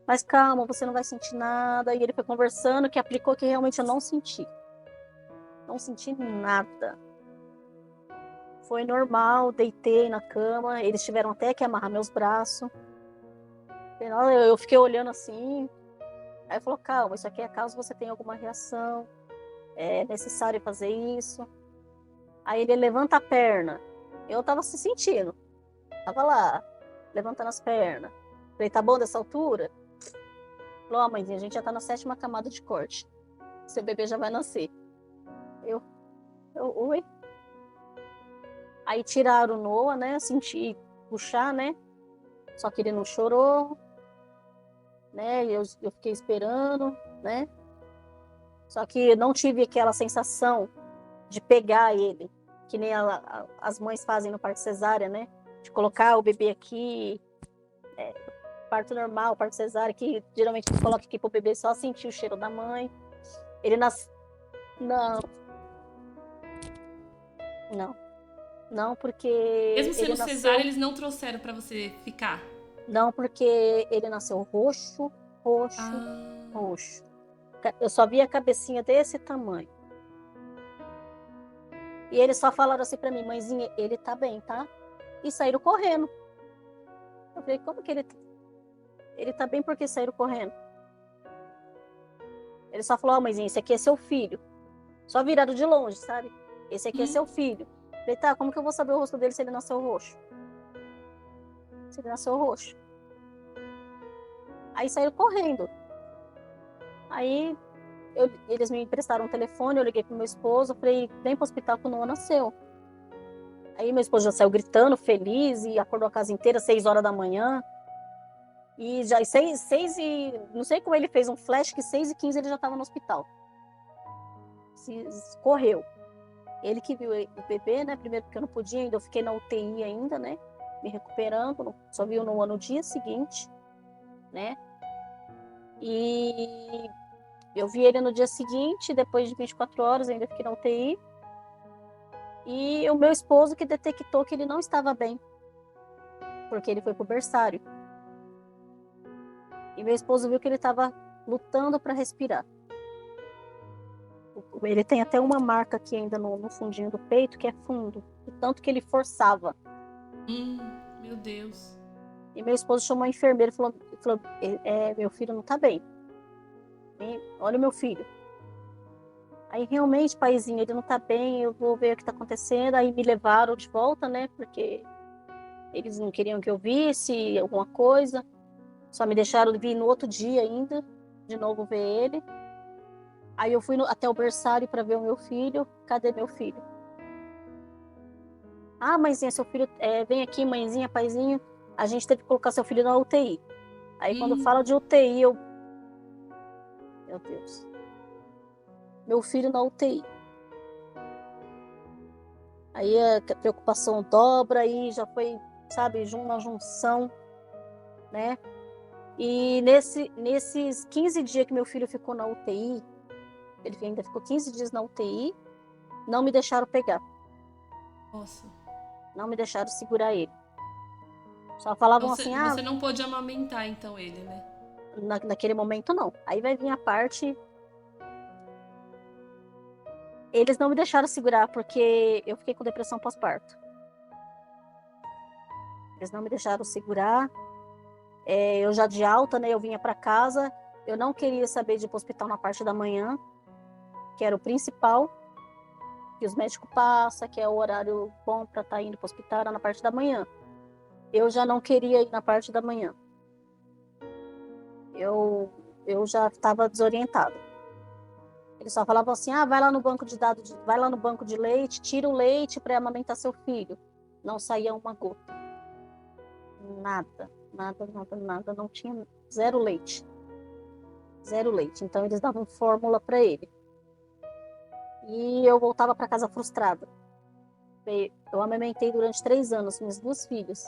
Mas calma, você não vai sentir nada. E ele foi conversando, que aplicou que realmente eu não senti. Não senti nada. Foi normal, deitei na cama, eles tiveram até que amarrar meus braços. Eu fiquei olhando assim. Aí falou, calma, isso aqui é caso você tenha alguma reação. É necessário fazer isso. Aí ele levanta a perna. Eu tava se sentindo. Tava lá, levantando as pernas. Falei, tá bom dessa altura? Falou, mãezinha, a gente já tá na 7ª camada de corte. Seu bebê já vai nascer. Oi? Aí tiraram o Noah, né? Senti puxar, né? Só que ele não chorou, né? Eu fiquei esperando, né? Só que não tive aquela sensação de pegar ele, que nem as mães fazem no parto cesárea, né? De colocar o bebê aqui, parto normal, parto cesárea, que geralmente coloca aqui pro bebê só sentir o cheiro da mãe. Ele Não, porque Mesmo sendo ele nasceu... cesárea, eles não trouxeram pra você ficar? Não, porque ele nasceu roxo. Eu só vi a cabecinha desse tamanho. E eles só falaram assim pra mim, mãezinha, ele tá bem, tá? E saíram correndo. Eu falei, como que ele tá bem porque saíram correndo? Ele só falou, mãezinha, esse aqui é seu filho. Só viraram de longe, sabe? Esse aqui é seu filho. Eu falei, tá, como que eu vou saber o rosto dele se ele nasceu roxo? Aí saíram correndo. Aí eles me emprestaram um telefone, eu liguei pro meu esposo, eu falei, vem pro hospital que o Noah nasceu. Aí meu esposo já saiu gritando, feliz, e acordou a casa inteira, 6 horas da manhã. E já 6 e... Não sei como ele fez um flash, que 6h15 ele já estava no hospital. Correu. Ele que viu o bebê, né? Primeiro porque eu não podia ainda, eu fiquei na UTI ainda, né? Me recuperando, só viu no dia seguinte, né? E eu vi ele no dia seguinte, depois de 24 horas, ainda fiquei na UTI. E o meu esposo que detectou que ele não estava bem, porque ele foi pro berçário. E meu esposo viu que ele estava lutando para respirar. Ele tem até uma marca aqui ainda no fundinho do peito, que é fundo. o tanto que ele forçava. Meu Deus. E meu esposo chamou a enfermeira e falou, meu filho não tá bem. Olha o meu filho. Aí realmente, paizinho, ele não tá bem, eu vou ver o que tá acontecendo. Aí me levaram de volta, né? Porque eles não queriam que eu visse alguma coisa. Só me deixaram vir no outro dia ainda, de novo ver ele. Aí eu fui até o berçário para ver o meu filho. Cadê meu filho? Ah, mãezinha, seu filho, vem aqui, mãezinha, paizinho. A gente teve que colocar seu filho na UTI. Aí quando fala de UTI, meu Deus. Meu filho na UTI. Aí a preocupação dobra, aí já foi, sabe, uma junção, né? E nesses 15 dias que meu filho ficou na UTI, ele ainda ficou 15 dias na UTI, não me deixaram pegar. Nossa. Não me deixaram segurar ele. Só falavam Então, assim, você não pôde amamentar, então, ele, né? naquele momento não. Aí vai vir a parte... Eles não me deixaram segurar, porque eu fiquei com depressão pós-parto. Eles não me deixaram segurar. Eu já de alta, né? Eu vinha para casa. Eu não queria saber de ir para o hospital na parte da manhã, que era o principal, que os médicos passam, que é o horário bom para estar indo para o hospital, era na parte da manhã. Eu já não queria ir na parte da manhã. Eu já estava desorientada. Eles só falavam assim, vai lá no banco de dados, vai lá no banco de leite, tira o leite para amamentar seu filho. Não saía uma gota. Nada, não tinha zero leite. Zero leite. Então eles davam fórmula para ele. E eu voltava para casa frustrada. Eu amamentei durante 3 anos minhas 2 filhas.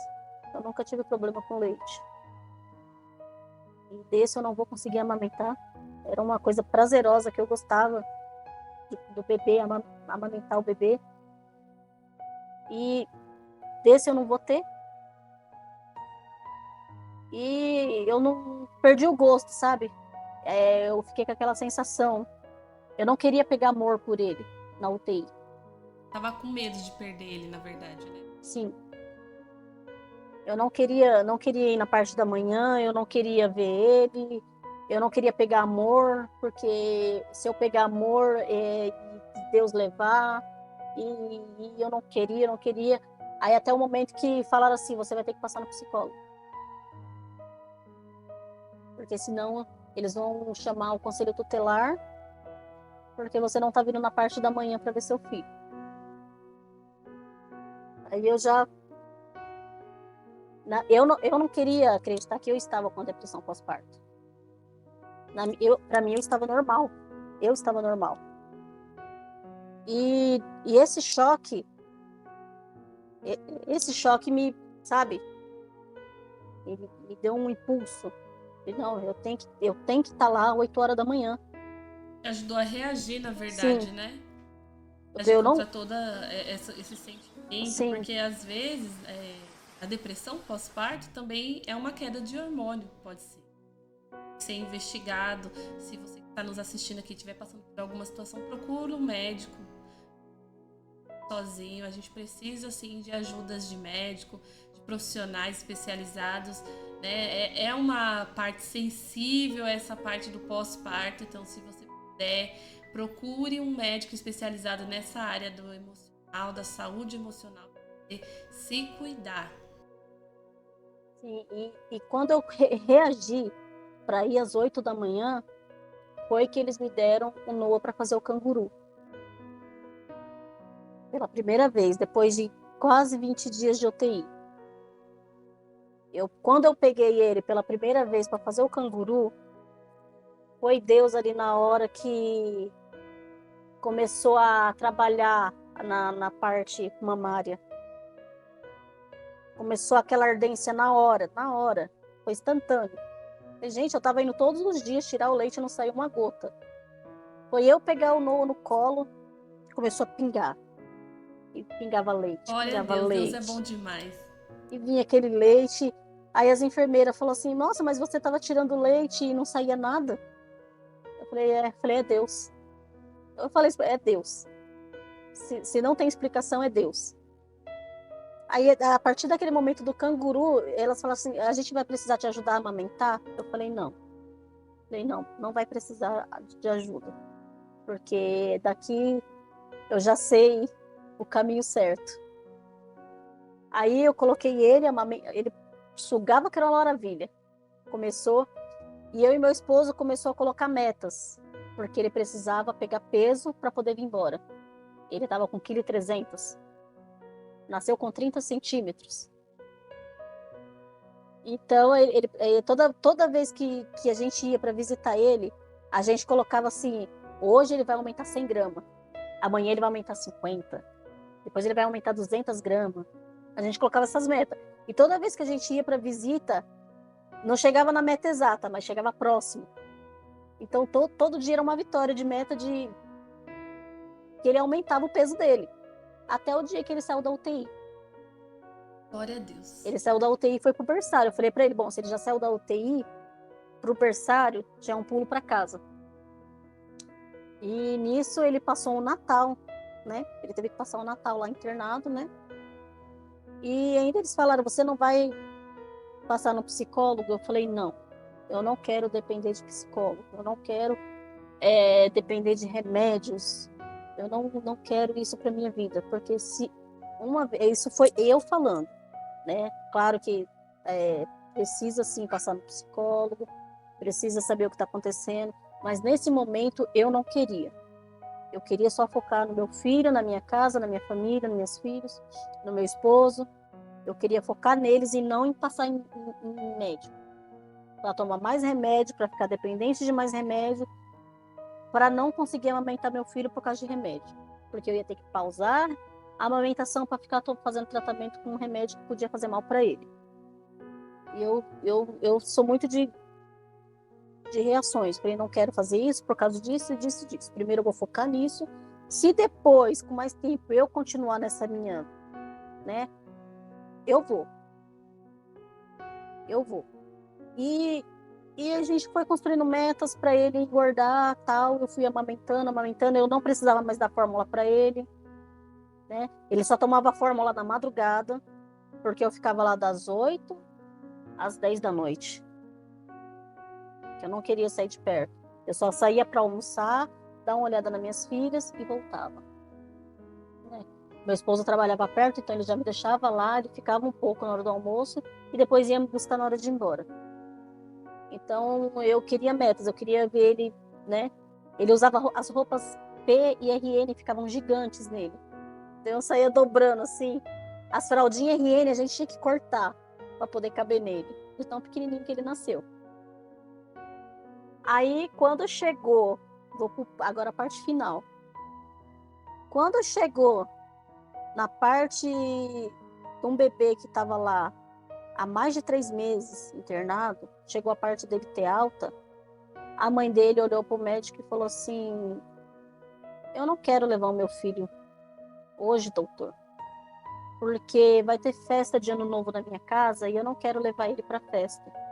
Eu nunca tive problema com leite. E desse eu não vou conseguir amamentar. Era uma coisa prazerosa que eu gostava do bebê, amamentar o bebê. E desse eu não vou ter. E eu não perdi o gosto, sabe? Eu fiquei com aquela sensação. Eu não queria pegar amor por ele na UTI. Tava com medo de perder ele, na verdade, né? Sim. Eu não queria ir na parte da manhã, eu não queria ver ele, eu não queria pegar amor, porque se eu pegar amor, Deus levar, e eu não queria. Aí até o momento que falaram assim, você vai ter que passar no psicólogo. Porque senão eles vão chamar o conselho tutelar, porque você não tá vindo na parte da manhã para ver seu filho. Aí eu não queria acreditar que eu estava com depressão pós-parto. Para mim, eu estava normal. Eu estava normal. E esse choque me, sabe, ele me deu um impulso. Não, eu tenho que estar lá 8 horas da manhã. Ajudou a reagir, na verdade, Sim. né? Eu não... Contra toda esse sentimento, Sim. porque às vezes a depressão pós-parto também é uma queda de hormônio, pode ser investigado. Se você que está nos assistindo aqui estiver passando por alguma situação, procure um médico. Sozinho, a gente precisa assim de ajudas de médico, de profissionais especializados, né? É uma parte sensível essa parte do pós-parto, então se você puder, procure um médico especializado nessa área do emocional, da saúde emocional, para se cuidar. Sim, e quando eu reagi para ir às 8 da manhã, foi que eles me deram o NOA para fazer o canguru. Pela primeira vez, depois de quase 20 dias de UTI. Quando eu peguei ele pela primeira vez para fazer o canguru, foi Deus ali na hora que começou a trabalhar na parte mamária. Começou aquela ardência na hora, foi instantâneo. Gente, eu estava indo todos os dias tirar o leite e não saiu uma gota. Foi eu pegar o Noah no colo, começou a pingar. E pingava leite, Glória a Deus, leite. Deus é bom demais. E vinha aquele leite. Aí as enfermeiras falaram assim, nossa, mas você estava tirando leite e não saía nada? Eu falei, é Deus. Eu falei, é Deus. Se não tem explicação, é Deus. Aí, a partir daquele momento do canguru, elas falaram assim, a gente vai precisar te ajudar a amamentar? Eu falei, não. Falei, não, não vai precisar de ajuda. Porque daqui eu já sei o caminho certo. Aí eu coloquei ele, ele sugava que era uma maravilha. Começou, e eu e meu esposo começou a colocar metas, porque ele precisava pegar peso para poder vir embora. Ele estava com 1,3 kg. Nasceu com 30 centímetros. Então, toda vez que a gente ia para visitar ele, a gente colocava assim, hoje ele vai aumentar 100 gramas, amanhã ele vai aumentar 50, depois ele vai aumentar 200 gramas. A gente colocava essas metas. E toda vez que a gente ia para visita, não chegava na meta exata, mas chegava próximo. Então, todo dia era uma vitória de meta de que ele aumentava o peso dele. Até o dia que ele saiu da UTI. Glória a Deus. Ele saiu da UTI e foi pro berçário. Eu falei para ele, bom, se ele já saiu da UTI pro berçário, já é um pulo para casa. E nisso ele passou o Natal, né? Ele teve que passar o Natal lá internado, né? E ainda eles falaram, você não vai passar no psicólogo? Eu falei, não, eu não quero depender de psicólogo, eu não quero depender de remédios, eu não quero isso para minha vida, porque se isso foi eu falando, né? Claro que precisa sim passar no psicólogo, precisa saber o que está acontecendo, mas nesse momento eu não queria. Eu queria só focar no meu filho, na minha casa, na minha família, nos meus filhos, no meu esposo. Eu queria focar neles e não em passar em médico. Para tomar mais remédio, para ficar dependente de mais remédio, para não conseguir amamentar meu filho por causa de remédio. Porque eu ia ter que pausar a amamentação para ficar fazendo tratamento com um remédio que podia fazer mal para ele. E eu sou muito de reações. Falei, não quero fazer isso por causa disso, disso, disso. Primeiro eu vou focar nisso. Se depois, com mais tempo, eu continuar nessa minha, né? Eu vou. E a gente foi construindo metas para ele engordar, tal. Eu fui amamentando. Eu não precisava mais dar fórmula para ele, né? Ele só tomava fórmula na madrugada, porque eu ficava lá das 8 às 10 da noite. Eu não queria sair de perto. Eu só saía para almoçar, dar uma olhada nas minhas filhas e voltava. Meu esposo trabalhava perto, então ele já me deixava lá, ele ficava um pouco na hora do almoço e depois ia me buscar na hora de ir embora. Então eu queria metas, eu queria ver ele, né? Ele usava as roupas P e RN, ficavam gigantes nele. Então eu saía dobrando assim. As fraldinhas RN a gente tinha que cortar para poder caber nele, de tão pequenininho que ele nasceu. Aí, quando chegou, agora a parte final. Quando chegou na parte de um bebê que estava lá há mais de 3 meses internado, chegou a parte dele ter alta, a mãe dele olhou para o médico e falou assim, eu não quero levar o meu filho hoje, doutor, porque vai ter festa de ano novo na minha casa e eu não quero levar ele para a festa.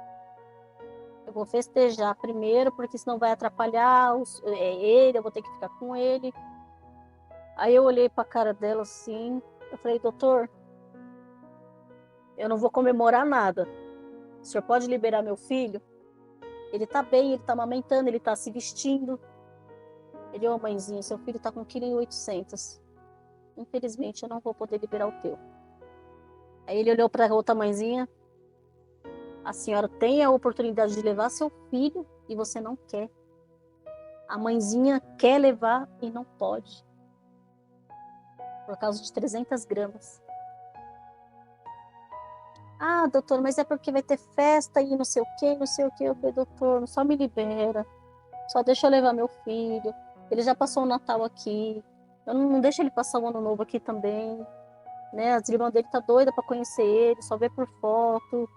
Eu vou festejar primeiro, porque senão vai atrapalhar ele, eu vou ter que ficar com ele. Aí eu olhei para a cara dela assim, eu falei, doutor, eu não vou comemorar nada. O senhor pode liberar meu filho? Ele tá bem, ele tá amamentando, ele tá se vestindo. Ele, ô mãezinha, seu filho tá com 1,8 kg. Infelizmente, eu não vou poder liberar o teu. Aí ele olhou para outra mãezinha, a senhora tem a oportunidade de levar seu filho e você não quer. A mãezinha quer levar e não pode. Por causa de 300 gramas. Ah, doutor, mas é porque vai ter festa e não sei o quê, não sei o quê. Eu falei, doutor, só me libera. Só deixa eu levar meu filho. Ele já passou o Natal aqui. Eu não deixo ele passar o Ano Novo aqui também. Né? As irmãs dele tá doida para conhecer ele, só vê por foto.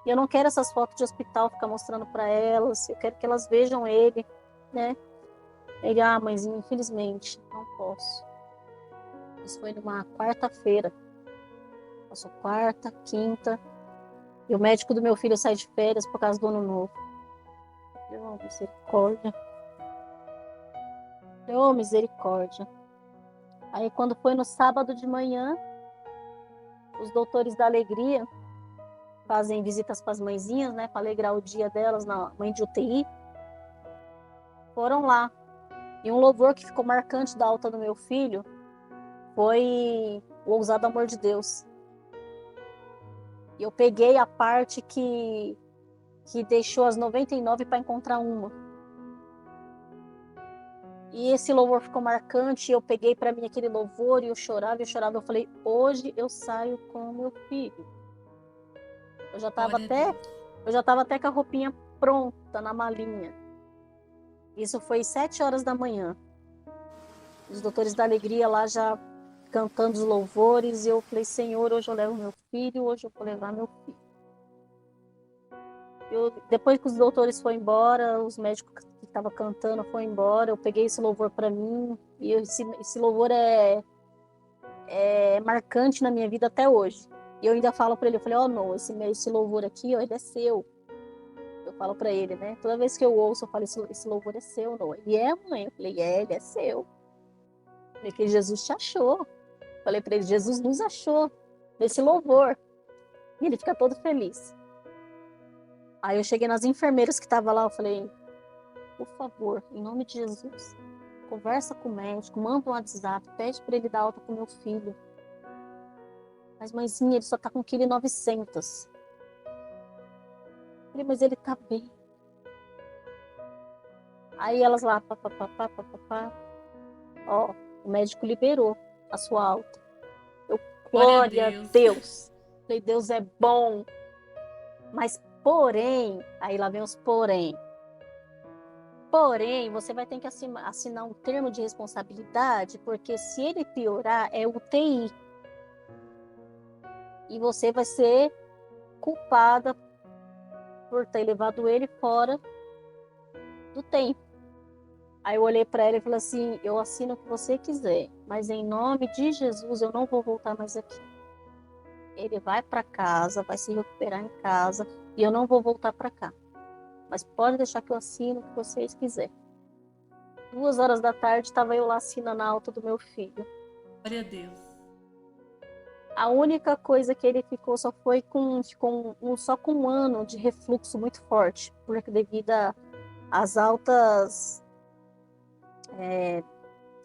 E eu não quero essas fotos de hospital ficar mostrando para elas. Eu quero que elas vejam ele, né? Ele, mãezinha, infelizmente, não posso. Isso foi numa quarta-feira. Passou quarta, quinta. E o médico do meu filho sai de férias por causa do Ano Novo. Oh, misericórdia. Oh, misericórdia. Aí quando foi no sábado de manhã, Os doutores da alegria fazem visitas para as mãezinhas, né, para alegrar o dia delas, na mãe de UTI. Foram lá. E um louvor que ficou marcante da alta do meu filho foi o Ousado Amor de Deus. E eu peguei a parte que deixou as 99 para encontrar uma. E esse louvor ficou marcante, eu peguei para mim aquele louvor e eu chorava, eu falei, hoje eu saio com meu filho. Eu já estava até com a roupinha pronta na malinha. Isso foi 7 horas da manhã. Os doutores da alegria lá já cantando os louvores, e eu falei, Senhor, hoje eu levo meu filho, hoje eu vou levar meu filho. Depois que os doutores foram embora, os médicos que estavam cantando foram embora, eu peguei esse louvor para mim, e esse louvor é marcante na minha vida até hoje. E eu ainda falo para ele, eu falei, não, esse louvor aqui, ele é seu. Eu falo para ele, né? Toda vez que eu ouço, eu falo, esse louvor é seu, não? Ele é, mãe? Eu falei, ele é seu. Eu falei que Jesus te achou. Eu falei para ele, Jesus nos achou nesse louvor. E ele fica todo feliz. Aí eu cheguei nas enfermeiras que estavam lá, eu falei, por favor, em nome de Jesus, conversa com o médico, manda um WhatsApp, pede para ele dar alta pro meu filho. Mas, mãezinha, ele só tá com 1,9 kg. Eu falei, mas ele tá bem. Aí elas lá, papapá. Ó, o médico liberou a sua alta. Glória a Deus. Falei, Deus é bom. Mas, porém, aí lá vem os porém. Porém, você vai ter que assinar um termo de responsabilidade, porque se ele piorar, é UTI. E você vai ser culpada por ter levado ele fora do tempo. Aí eu olhei para ela e falei assim, eu assino o que você quiser, mas em nome de Jesus eu não vou voltar mais aqui. Ele vai para casa, vai se recuperar em casa e eu não vou voltar para cá. Mas pode deixar que eu assino o que vocês quiserem. 2 horas da tarde estava eu lá assinando a alta do meu filho. Glória a Deus. A única coisa que ele ficou só com um ano de refluxo muito forte, porque devido às altas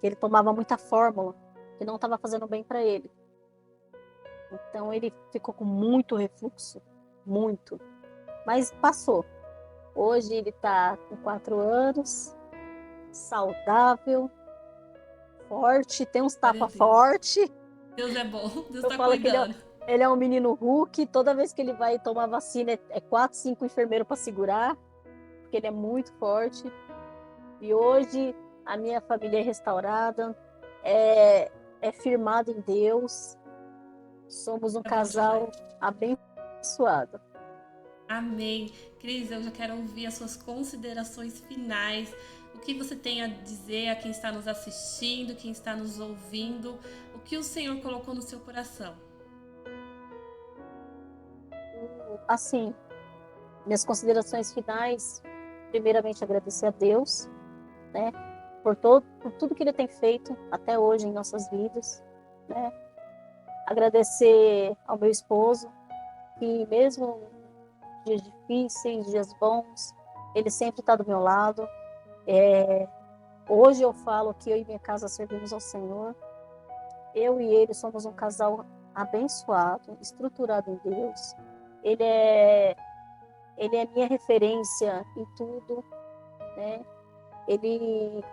que ele tomava muita fórmula, que não estava fazendo bem para ele. Então ele ficou com muito refluxo, muito. Mas passou. Hoje ele está com 4 anos, saudável, forte, tem uns tapa forte. Deus é bom, Deus Eu tá falo cuidando. que ele é um menino Hulk, toda vez que ele vai tomar vacina é 4, 5 enfermeiros para segurar, porque ele é muito forte. E hoje a minha família é restaurada, é firmada em Deus. Somos um casal abençoado. Amém. Cris, eu já quero ouvir as suas considerações finais. O que você tem a dizer a quem está nos assistindo, quem está nos ouvindo? O que o Senhor colocou no seu coração? Assim, minhas considerações finais, primeiramente agradecer a Deus, né, por tudo que Ele tem feito até hoje em nossas vidas, né? Agradecer ao meu esposo, que mesmo dias difíceis, dias bons, ele sempre está do meu lado. Hoje eu falo que eu e minha casa servimos ao Senhor. Eu e ele somos um casal abençoado, estruturado em Deus. Ele é minha referência em tudo, né?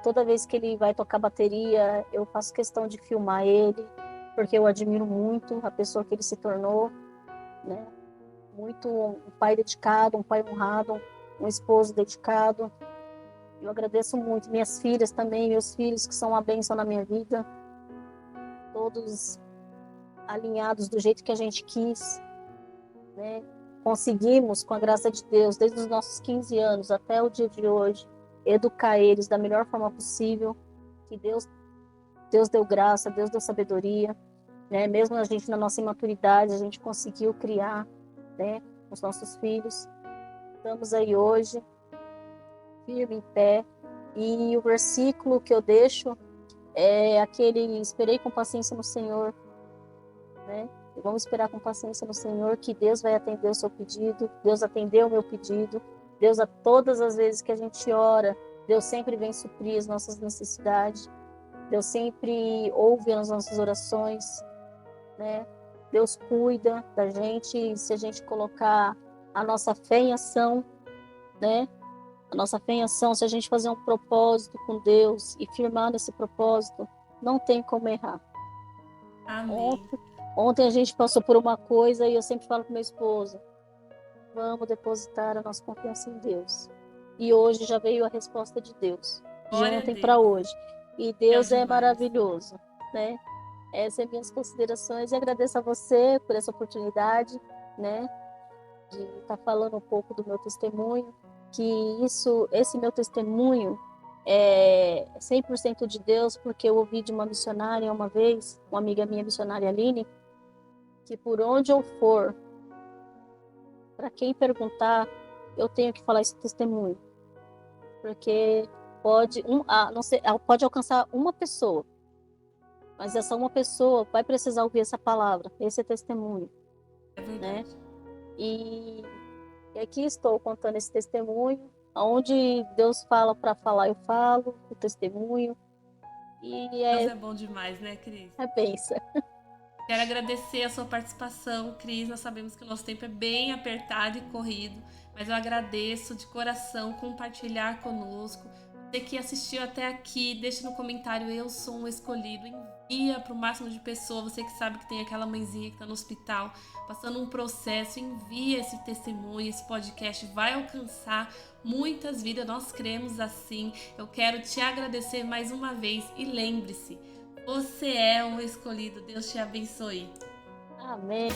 Toda vez que ele vai tocar bateria, eu faço questão de filmar ele, porque eu admiro muito a pessoa que ele se tornou, né? Muito um pai dedicado, um pai honrado, um esposo dedicado. Eu agradeço muito minhas filhas também, meus filhos que são uma bênção na minha vida, todos alinhados do jeito que a gente quis, né? Conseguimos, com a graça de Deus, desde os nossos 15 anos até o dia de hoje, educar eles da melhor forma possível, que Deus deu graça, Deus deu sabedoria, né? Mesmo a gente na nossa imaturidade, a gente conseguiu criar, né, os nossos filhos. Estamos aí hoje, firme em pé, e o versículo que eu deixo é aquele: esperei com paciência no Senhor, né? E vamos esperar com paciência no Senhor, que Deus vai atender o seu pedido. Deus atendeu o meu pedido. Deus, a todas as vezes que a gente ora, Deus sempre vem suprir as nossas necessidades. Deus sempre ouve as nossas orações, né? Deus cuida da gente, se a gente colocar a nossa fé em ação, né? A nossa fé em ação, se a gente fazer um propósito com Deus e firmar nesse propósito, não tem como errar. Amém. Ontem a gente passou por uma coisa e eu sempre falo com meu esposo, vamos depositar a nossa confiança em Deus. E hoje já veio a resposta de Deus, de Glória a ontem Deus. para hoje. E Deus é demais. maravilhoso, né? Essas são minhas considerações e agradeço a você por essa oportunidade, né? De estar falando um pouco do meu testemunho, que esse meu testemunho é 100% de Deus, porque eu ouvi de uma missionária uma vez, uma amiga minha missionária Aline, que por onde eu for, para quem perguntar, eu tenho que falar esse testemunho, porque pode alcançar uma pessoa, mas essa uma pessoa vai precisar ouvir essa palavra, esse testemunho, É né? verdade. E aqui estou contando esse testemunho, onde Deus fala para falar, eu falo o testemunho, e Deus é bom demais, né, Cris? é bênção. Quero agradecer a sua participação, Cris. Nós sabemos que o nosso tempo é bem apertado e corrido, mas eu agradeço de coração compartilhar conosco. Você que assistiu até aqui, deixe no comentário, eu sou um escolhido. Envia para o máximo de pessoas. Você que sabe que tem aquela mãezinha que está no hospital, passando um processo, envia esse testemunho. Esse podcast vai alcançar muitas vidas, nós cremos assim. Eu quero te agradecer mais uma vez e lembre-se, você é um escolhido. Deus te abençoe. Amém.